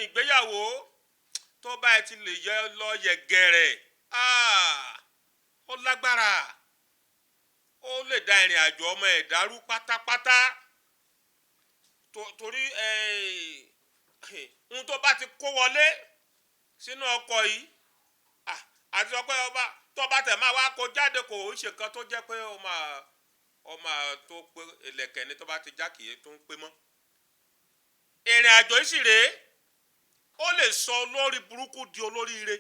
ìgbéyàwó tó bá ti lè yẹ lọ yẹ̀gẹ̀rẹ̀ ó lágbára, ó lè da ìrìn àjò ọmọ ẹ̀ dàrú pátápátá torí ohun tó bá ti kó wọlé sínú ọkọ yìí àti ọpẹ́ ọba tó bá tẹ̀ máa wá kó jáde kò ń ṣe nǹkan tó jẹ́ pé ó máa tó pé ẹlẹ́kẹ̀ ni tó bá ti já kìí tó ń pé mọ́. ìrìn àjò yìí sì rèé ó lè sọ olórí burúkú di olóríire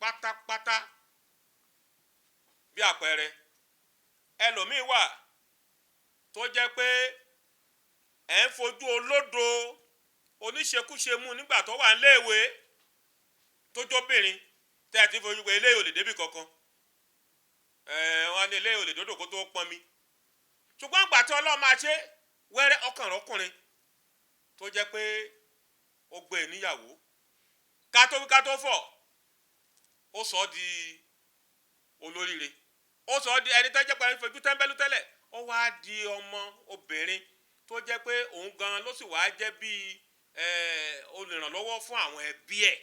pátápátá. bí àpẹẹrẹ ẹlòmíì wà tó jẹ́ pé ẹ̀ ń fojú olódo oníṣekúṣe mú nígbà tó wà níléèwé tó jóbìnrin tẹ́ ẹ ti fojú pé eléyìí ò lè débì kankan wọn ní eléyìí ò lè dódò kó tó pọn mi ṣùgbọ́n ìgbà tí Ọlọ́run máa ṣe wẹ́rẹ́ ọkàn ọkùnrin tó jẹ́ pé ó gbé e níyàwó ká tó fọ̀ ó sọ ọ́ di olóríire, ó sọ ọ́ di ẹni tó jẹ́ pé ẹni fojú tẹ́ńbẹ́lú tẹ́lẹ̀ ó wá di ọmọ obìnrin tó jẹ́ pé òun gan ló sì wá jẹ́ bíi olùrànlọ́wọ́ fún àwọn ẹbí ẹ̀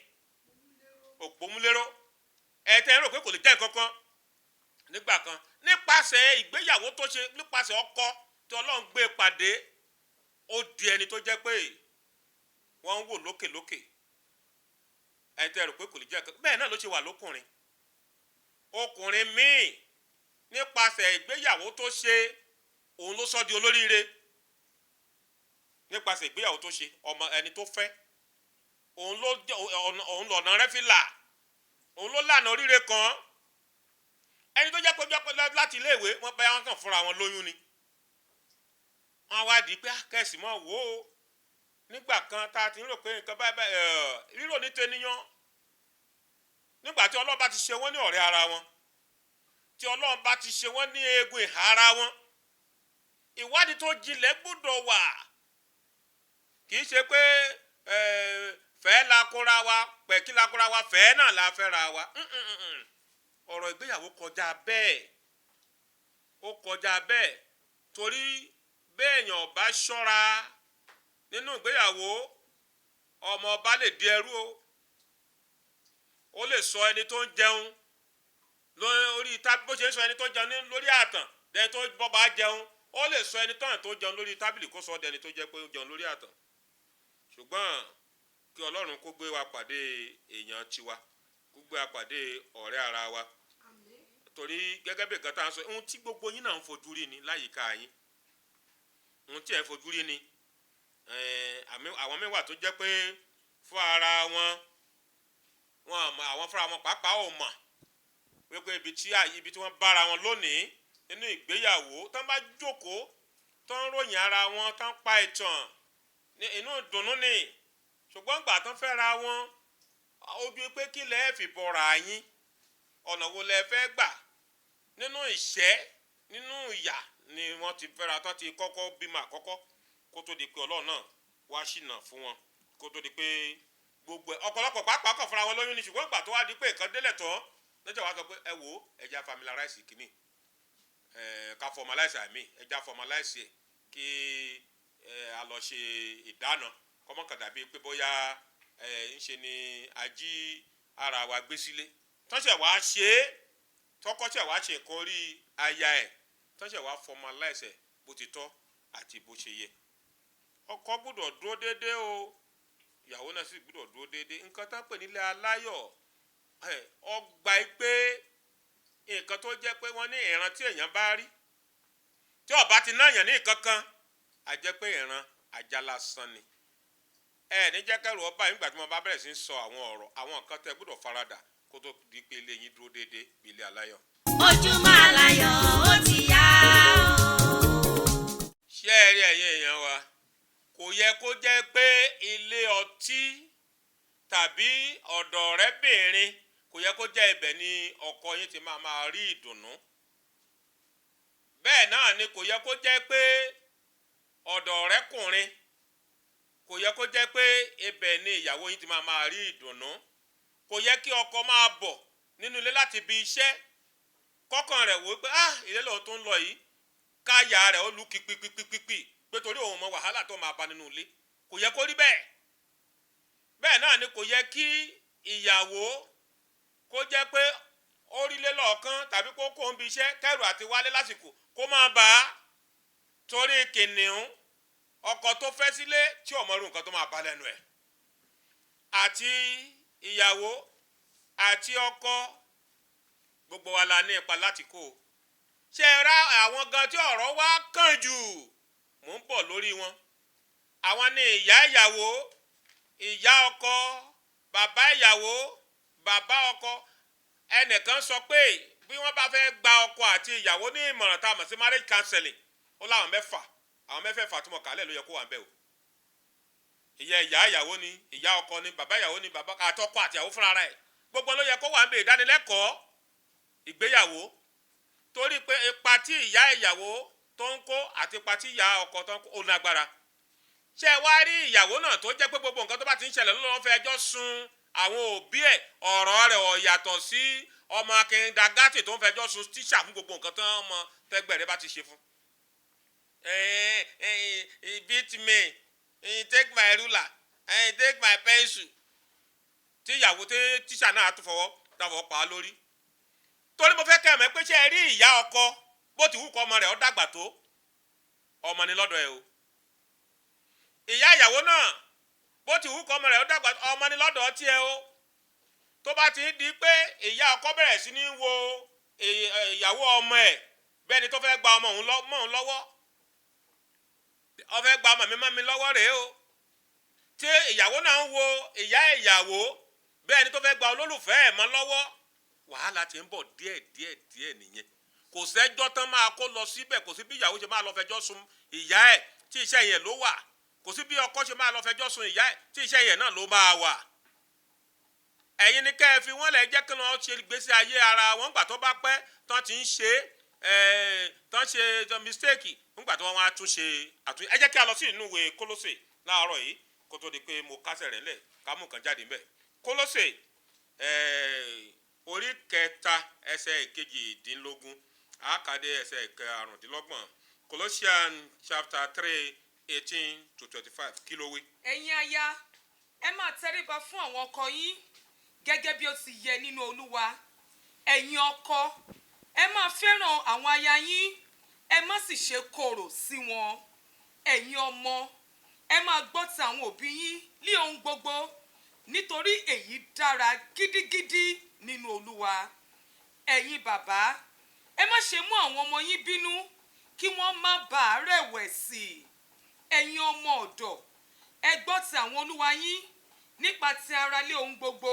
òpómúléró tẹ́ ń rò pé kò lè jẹ́ nǹkan kan nígbà kan nípasẹ̀ ìgbéyàwó tó ṣe nípasẹ̀ ọkọ tí Ọlọ́run gbé pàdé ó di ẹni tó jẹ́ pé wọ́n ń wò lókèlókè tẹ́ rò pé kò lè jẹ́ nǹkan bẹ́ẹ̀ náà ló ṣe wà lókùnrin ọkùnrin míì nípasẹ̀ ìgbéyàwó tó ṣe òun ló sọ di olóríire nípasẹ̀ ìgbéyàwó tó ṣe ọmọ ẹni tó fẹ́ òun lọ̀nà rẹ̀ fi là òun ló lànà oríire kan ẹni tó jẹ́ pé láti iléèwé wọ́n bá wọn kàn fúnra wọn lóyún ni wọ́n wá di pé kẹ́sì mọ́ wò ó nígbà kan tá a ti ń rò pé nǹkan báyìí rírò ní tẹniyàn nígbà tí Ọlọ́run bá ti ṣe wọ́n ní ọ̀rẹ́ ara wọn tí Ọlọ́run bá ti ṣe wọ́n ní eegun ìhà ara wọn ìwádìí tó jinlẹ̀ gbọ́dọ̀ wà kì í ṣe pé fẹ́ẹ́ la kóra wa pẹ̀kí la kóra wa fẹ́ẹ́ náà la fẹ́ ra wa ọ̀rọ̀ ìgbéyàwó kọjá bẹ́ẹ̀ ó kọjá bẹ́ẹ̀ torí béèyàn bá ṣọ́ra nínú ìgbéyàwó ọmọ ọba lè di ẹrú ó lè sọ ẹni tó ń jẹun lórí tábìlì bó ṣe ń sọ ẹni tó jẹun lórí àtàn dẹni tó bọ́ba jẹun ó lè sọ ẹni tó jẹun lórí tábìlì kó sọ dẹni tó jẹ pé ó jẹun lórí àtàn ṣùgbọ́n kí Ọlọ́run kó gbé wa pàdé èèyàn tiwa kó gbé wa pàdé ọ̀rẹ́ ara wa torí gẹ́gẹ́ bí nǹkan tá à ń sọ ohun tí gbogbo yín náà ń fojú rí ni láyìíká yín ohun tí ẹ̀ ń fojú rí ni àwọn mẹ́wàá tó jẹ́ pé fún ara wọn àwọn fúnra wọn pàápàá ò mọ̀ wípé ibi tí wọ́n bára wọn lónìí nínú ìgbéyàwó tó ń bá jókòó tó ń ròyìn ara wọn tó ń pa ìtàn inú ìdùnnú ni ṣùgbọ́n gbà tó ń fẹ́ ra wọn ojú pé kí lẹ́ẹ̀ fi bọ̀rọ̀ àyín ọ̀nà wo lẹ fẹ́ gbà nínú ìṣẹ́ nínú ìyà ni wọ́n ti fẹ́ra tó ti kọ́kọ́ bímọ àkọ́kọ́ kó tó di pé Ọlọ́run náà wá ṣìnà fún wọn kó tó di pé gbogbo ọ̀pọ̀lọpọ̀ pàápàá kàn fúnra wọn lóyún ni ṣùgbọ́n ìgbà tó wá di pé nǹkan délẹ̀ tán lọ́jọ́ wa sọ pé ẹ wò ó ẹja familiarize kìíní ká formalize àmì ẹja formalize ẹ̀ kí a lọ ṣe ìdáná kọ́mọ́kàn dàbí pé bóyá ń ṣe ni ají ara wa gbé sílé tọ́sẹ̀ wá ṣe é tọ́kọ́sẹ̀ wá ṣe nǹkan orí aya ẹ̀ tọ́sẹ̀ wá formalize ẹ̀ bó ti tọ́ àti bó ṣe yẹ ọkọ gbọ́dọ̀ dúró déédéé o ìyàwó náà sì gbọ́dọ̀ dúró déédéé nǹkan tá ń pè nílé aláyọ̀ ọgbà pé nǹkan tó jẹ́ pé wọ́n ní ìran tí èèyàn bá rí tí ó bá ti náyàn ní nǹkan kan a jẹ́ pé ìran ajá lásán ni ní jẹ́ kẹ́rù ọba nígbà tí mo bá bẹ̀rẹ̀ sí ń sọ àwọn ọ̀rọ̀ àwọn nǹkan tẹ́ gbọ́dọ̀ faradà kó tó di pé ilé yín dúró déédéé bí ilé aláyọ̀. Ojúmọ́ Aláyọ̀ ó ti yá o. ṣé ẹ rí ẹ̀yin èèyàn wa kò yẹ kó jẹ́ pé ilé ọtí tàbí ọ̀dọ̀ ọ̀rẹ́bìnrin kò yẹ kó jẹ́ ibẹ̀ ni ọkọ yín ti máa rí ìdùnnú bẹ́ẹ̀ náà ni kò yẹ kó jẹ́ pé ọ̀dọ̀ ọ̀rẹ́kùnrin kò yẹ kó jẹ́ pé ibẹ̀ ni ìyàwó yín ti máa rí ìdùnnú kò yẹ kí ọkọ máa bọ̀ nínú ilé láti ibi iṣẹ́ kọ́kàn rẹ̀ wò pé ilé lọ́wọ́ tó ń lọ yìí káyà rẹ̀ ó lu kìpìpìpìpì pé torí òun mọ wàhálà tó máa bá nínú ilé kò yẹ kó rí bẹ́ẹ̀ bẹ́ẹ̀ náà ni kò yẹ kí ìyàwó kó jẹ́ pé ó rí lé lọ́ọ̀kan tàbí kó kó ń bi iṣẹ́ kẹrù àti wálé lásìkò kó máa bá a torí kìnìún ọkọ tó fẹ́ sílé tí ò mọrú nǹkan tó máa bá lẹ́nu ẹ̀ àti ìyàwó àti ọkọ gbogbo wa la ní ipa láti kó ṣe ra àwọn gan tí ọ̀rọ̀ wá kàn jù mò ń bọ̀ lórí wọn àwọn ni ìyá ìyàwó ìyá ọkọ bàbá ìyàwó bàbá ọkọ ẹnìkan sọ pé bí wọ́n bá fẹ́ gba ọkọ àti ìyàwó ní ìmọ̀ràn tá a mọ̀ sí marriage counseling ó láwọn mẹ́fà àwọn mẹ́fẹ̀ẹ̀fà tí mo kà lẹ̀ ló yẹ kó wà ń bẹ̀ o ìyá ìyàwó ni ìyá ọkọ ni bàbá ìyàwó ni bàbá àtọkọ àti ìyàwó fúnra rẹ̀ gbogbo ló yẹ kó wà ń bẹ̀ ìdánilẹ́kọ̀ọ́ ìgbéyàwó torí pé ipa tí ìyá ìyàwó tó ń kó àti ipa tí ìyá ọkọ tó ń kó ó lágbára ṣé ẹ wá rí ìyàwó náà tó jẹ́ pé gbogbo nǹkan tó bá ti ń ṣẹlẹ̀ ló lọ́n fẹ́ ẹjọ́ sun àwọn òbí ẹ̀ ọ̀rọ̀ rẹ̀ ò yàtọ̀ sí ọmọ akíndagátì tó ń fẹjọ́ sun tíṣà fún gbogbo nǹkan tó ọmọ tẹ́gbẹ̀rẹ́ bá ti ṣe fún. He beat me, he take my ruler, he take my pencil. tí ìyàwó tí tíṣà náà tún fọwọ́ pa á lórí. torí mo fẹ́ kẹ́ mọ̀ pé ṣé ẹ rí ìyá ọkọ bó ti wù kọ́ ọmọ rẹ̀ ó dàgbà tó ọmọ ni lọ́dọ̀ ẹ̀ o. ìyá ìyàwó náà bó ti wù kọ́ ọmọ rẹ̀ ó dàgbà ọmọ ni lọ́dọ̀ tiẹ̀ o. tó bá ti di pé ìyá ọkọ bẹ̀rẹ̀ sí ní wo ìyàwó ọmọ ẹ̀ bẹ́ẹ̀ ni tó fẹ́ gba ọmọ òun lọ́wọ́ ó fẹ́ gba ọmọ mi lọ́wọ́ rèé o. tí ìyàwó náà ń wo ìyá ìyàwó bẹ́ẹ̀ ni tó fẹ́ gba olólùfẹ́ ẹ̀ mọ́ lọ́wọ́ wàhálà ti ń bọ̀ díẹ̀ nìyẹn. kò sẹ́jọ́ tán máa kó lọ síbẹ̀ kò sí bí ìyàwó ṣe máa lọ fẹjọ́ sun ìyá ẹ̀ tí iṣẹ́ yẹn ló wà kò sí bí ọkọ ṣe máa lọ fẹjọ́ sun ìyá ẹ̀ tí iṣẹ́ yẹn náà ló máa wà. ẹ̀yin ni kẹ́ ẹ fi wọ́n lẹ̀ jẹ́ kí wọ́n ṣe gbèsè ayé ara wọn gbà tó bá pẹ́ tán ti ń ṣe tán ṣe mistake nígbà tó wọ́n á tún ṣe àtúnṣe. ẹ jẹ́ kí a lọ sí inú ìwé Kólósè láàárọ̀ yìí kó tó di pé mo kásẹ̀ rẹ̀ ńlẹ̀ ká mú nǹkan jáde ńbẹ̀. Kólósè orí kẹta ẹsẹ̀ ìkejìdínlógún àkàdé ẹsẹ̀ ìkarùndínlọ́gbọ̀n Colossians chapter 3:18-25 kí ló wí. ẹ̀yin aya ẹ máa tẹríba fún àwọn ọkọ yín gẹ́gẹ́ bí ó ti yẹ nínú Olúwa. ẹ̀yin ọkọ ẹ máa fẹ́ràn àwọn aya yín ẹ má sì ṣe korò sí wọn. ẹ̀yin ọmọ ẹ máa gbọ́ ti àwọn òbí yín ní ohun gbogbo nítorí èyí dára gidigidi nínú Olúwa. ẹ̀yin bàbá ẹ má ṣe mú àwọn ọmọ yín bínú kí wọ́n má bàa rẹ̀wẹ̀sì. ẹ̀yin ọmọ ọ̀dọ̀ ẹ gbọ́ ti àwọn olúwa yín nípa ti ara lé ohun gbogbo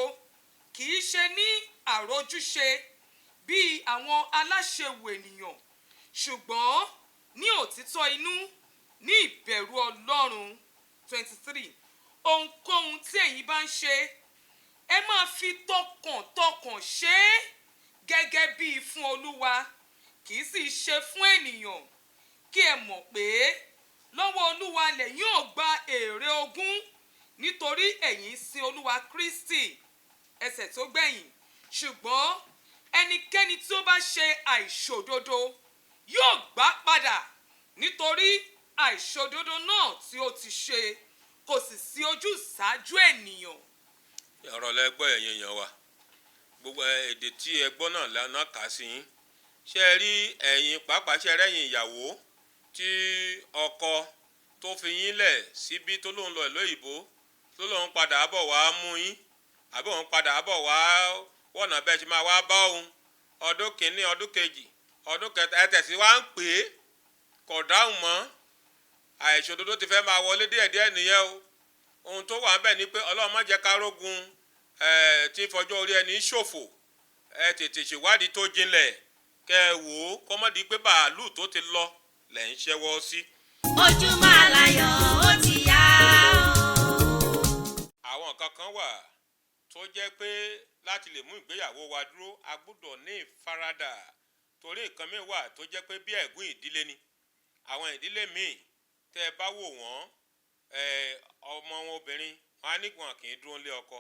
kì í ṣe ní àrójúṣe bíi àwọn aláṣẹwò ènìyàn ṣùgbọ́n ní òtítọ́ inú ní ìbẹ̀rù Ọlọ́run. 23 ohunkóhun tí ẹ̀yin bá ń ṣe ẹ máa fi tọkàntọkàn ṣe é gẹ́gẹ́ bíi fún Olúwa kì í sì ṣe fún ènìyàn kí ẹ mọ̀ pé lọ́wọ́ Olúwa lẹ̀yin ò gba èrè ogún nítorí ẹ̀yin sin Olúwa Kristi. ẹsẹ̀ tó gbẹ̀yìn ṣùgbọ́n ẹnikẹ́ni tí ó bá ṣe àìṣòdodo yóò gbà padà nítorí àìṣòdodo náà tí ó ti ṣe kò sì sí ojú ṣáájú ènìyàn. ọ̀rọ̀ lẹ́gbọ́ ẹ̀yin èèyàn wa gbogbo èdè tí ẹ gbọ́ náà lánàá kà sí yín ṣe rí ẹ̀yin pàápàá ṣe rẹ́yìn ìyàwó tí ọkọ tó fi yín lẹ̀ síbi tó lóun lọ ìlú òyìnbó tó lóun padà bọ̀ wá mú yín àbí òun padà bọ̀ wá wọ̀nà bẹ́ẹ̀ ṣe máa wá bá òun ọdún kìíní ọdún kejì ọdún kẹta ẹ tẹ̀sí wá ń pè é kò dáhùn mọ́ àìṣòdodo ti fẹ́ máa wọlé díẹ̀díẹ̀ nìyẹn o. ohun tó wà ń bẹ̀ ni pé Ọlọ́run má jẹ́ ká rógun tí fọjọ́ orí ẹni ṣòfò ẹ tètè ṣèwádìí tó jinlẹ̀ kẹ́ ẹ wò ó kọ́mọ́dé pé bàálù tó ti lọ lẹ̀ ń ṣẹ́wọ́ sí. Ojúmọ́ Aláyọ̀ ó ti yá o. àwọn nǹkan kan wà tó jẹ́ pé láti lè mú ìgbéyàwó wa dúró a gbọ́dọ̀ ní ìfaradà torí nǹkan míì wà tó jẹ́ pé bí ẹ̀gún ìdílé ni àwọn ìdílé míì tẹ́ ẹ bá wò wọ́n ọmọ wọn obìnrin wọn á ní wọn kì í dúró lé ọkọ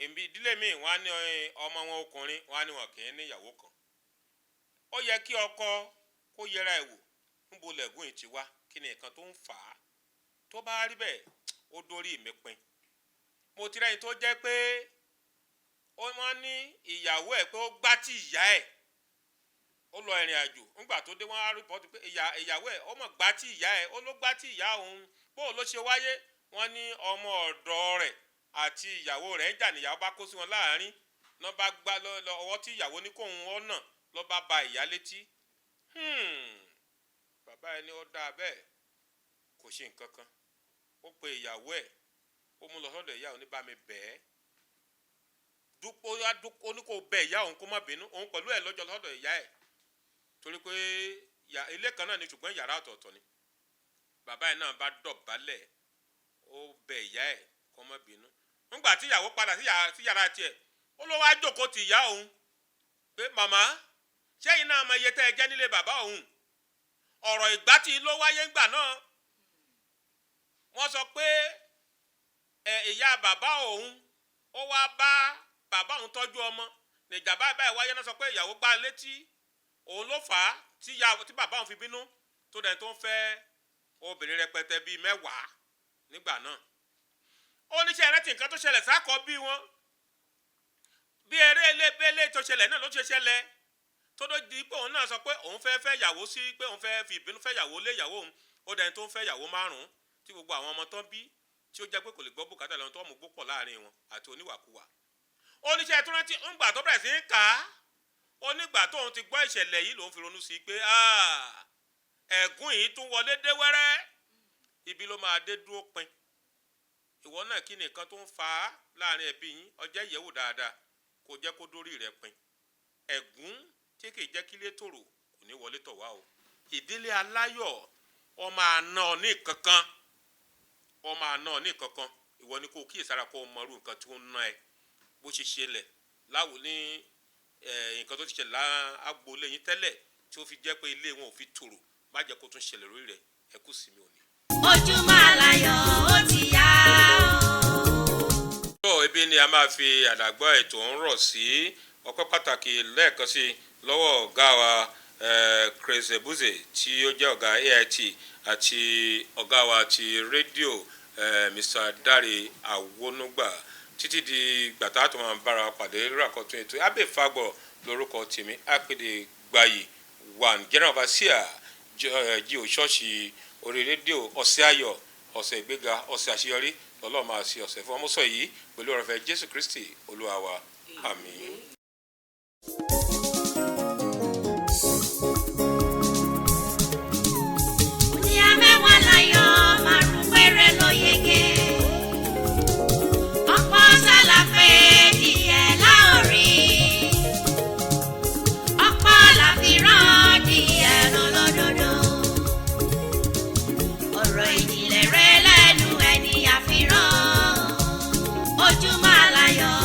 ìdílé míì wọn á ní ọmọ wọn ọkùnrin wọn á ní wọn kì í ní ìyàwó kan. ó yẹ kí ọkọ kó yẹra ẹ̀ wò níbo lẹ̀gún ìtì wá kí ni nǹkan tó ń fà á tó bá rí bẹ́ẹ̀ ó dórí mi pin. mo mo ti rẹ́yìn tó jẹ́ pé wọ́n ní ìyàwó ẹ̀ pé ó gbá tí ìyá ẹ̀ ó lọ ìrìn àjò nígbà tó dé wọ́n á rìpọ́tù pé ìyàwó ẹ̀ ó mọ̀ gbá tí ìyá ẹ̀ ó ló gbá tí ìyá òun bó ló ṣe wáyé wọ́n ní ọmọ ọ̀dọ̀ rẹ̀ àti ìyàwó rẹ̀ ń jà níyàwó bá kó sí wọn láàárín lọ́ bá gbá ọwọ́ tí ìyàwó ní kóun ọ̀nà lọ́ bá ba ìyá létí bàbá ẹni ó dáa bẹ́ẹ̀ kò ṣe nǹkan kan ó pe ìyàwó ẹ̀ ó mú lọ sọ́dọ̀ ìyá òun ní bá mi bẹ̀ẹ́ ó ní kó bẹ ìyá òun kó má bínú òun pẹ̀lú ẹ̀ lọ́jọ́ lọ́dọ̀ ìyá ẹ̀ torí pé ilé kan náà ni ṣùgbọ́n yàrá ọ̀tọ̀ọ̀tọ̀ ni bàbá ẹ̀ náà bá dọ̀bálẹ̀ ó bẹ ìyá ẹ̀ kó má bínú nígbà tí ìyàwó padà sí yàrá tiẹ̀ ó ló wá jókòó ti ìyá òun pé màmá ṣẹ́yìn náà mọ iye tẹ́ ẹ jẹ́ nílé bàbá òun ọ̀rọ̀ ìgbà tí ló wáyé ńgbà náà wọ́n sọ pé ìyá bàbá òun ó wá bá bàbá òun tọ́jú ọmọ nìjà báyìí wáyé náà sọ pé ìyàwó gbá létí òun ló fà á tí bàbá òun fi bínú tó dẹ̀ tó ń fẹ́ obìnrin rẹpẹtẹ bíi 10 nígbà náà ó níṣẹ́ ẹ̀rẹ́tì nǹkan tó ṣẹlẹ̀ sákọ̀ bí wọn bí eré ilé tó ṣẹlẹ̀ náà ló ṣe ṣẹlẹ̀ tó ló di pé òun náà sọ pé òun fẹ́ yàwó sí pé òun fẹ́ fi ìbínú fẹ́ yàwó lé ìyàwó òun ó dẹ̀ tó ń fẹ́ yàwó 5 tí gbogbo àwọn ọmọ tán bí tí ó jẹ́ pé kò lè gbọ́ bùkátà lọ́wọ́ tó mú gbópọ̀ láàrin wọn àti oníwàkuwà oníṣẹ́ tó rántí ńgbà tó bẹ̀rẹ̀ sí ń kà á onígbà tóun ti gbọ́ ìṣẹ̀lẹ̀ yìí lòun fi ronú sí pé ẹ̀gún yìí tún wọlé dé wẹ́rẹ́ ibi ló máa dé dúró pin ìwọ náà kí nìkan tó ń fa láàrin ẹbí yín ọjọ́ ìyẹ̀wò dáadáa kò jẹ́ kó dórí rẹ̀ pin ẹ̀gún tí kì í jẹ́ kílé tòrò kò ní wọlé tọ̀ wá o ìdílé aláyọ̀ ọmọ àna ní kankan ìwọ ni kò kíyèsára kó mọrú nǹkan tí ó ń ná ẹ bó ṣe ṣẹlẹ̀ láwo ní nǹkan tó ti ṣẹlẹ̀ lágboolé yín tẹ́lẹ̀ tí ó fi jẹ́ pé ilé wọn ò fi tòrò má jẹ́ kó tún ṣẹlẹ̀ lórí rẹ̀ ẹ kú sí mi òní. Ojúmọ́ Aláyọ̀ ó ti yá o. Ibi ni a máa fi àdàgbà ètò ń rọ̀ sí ọpẹ́ pàtàkì lẹ́ẹ̀kan sí lọ́wọ́ ọ̀gá wa Chris Ebuze tí ó jẹ́ ọ̀gá AIT àti ọ̀gá wa ti rédíò Mr. Dare Awonugba títí di gbàtà tó máa bára pàdé lórí àkọ́tún ètò Abbey Fagbọ́ lórúkọ tèmi Apèdè Gbayì one general overseer jí ò ṣọ́ọ̀ṣì orí rédíò ọ̀sẹ̀ ayọ̀ ọ̀sẹ̀ ìgbéga ọ̀sẹ̀ àṣeyọrí lọ́lọ́ máa ṣe ọ̀sẹ̀ fún ọmọọ̀sọ̀ yìí pẹ̀lú ọ̀rọ̀fẹ́ Jésù Kristi Olúwa wa àmín. Ojúmọ́ Aláyọ̀.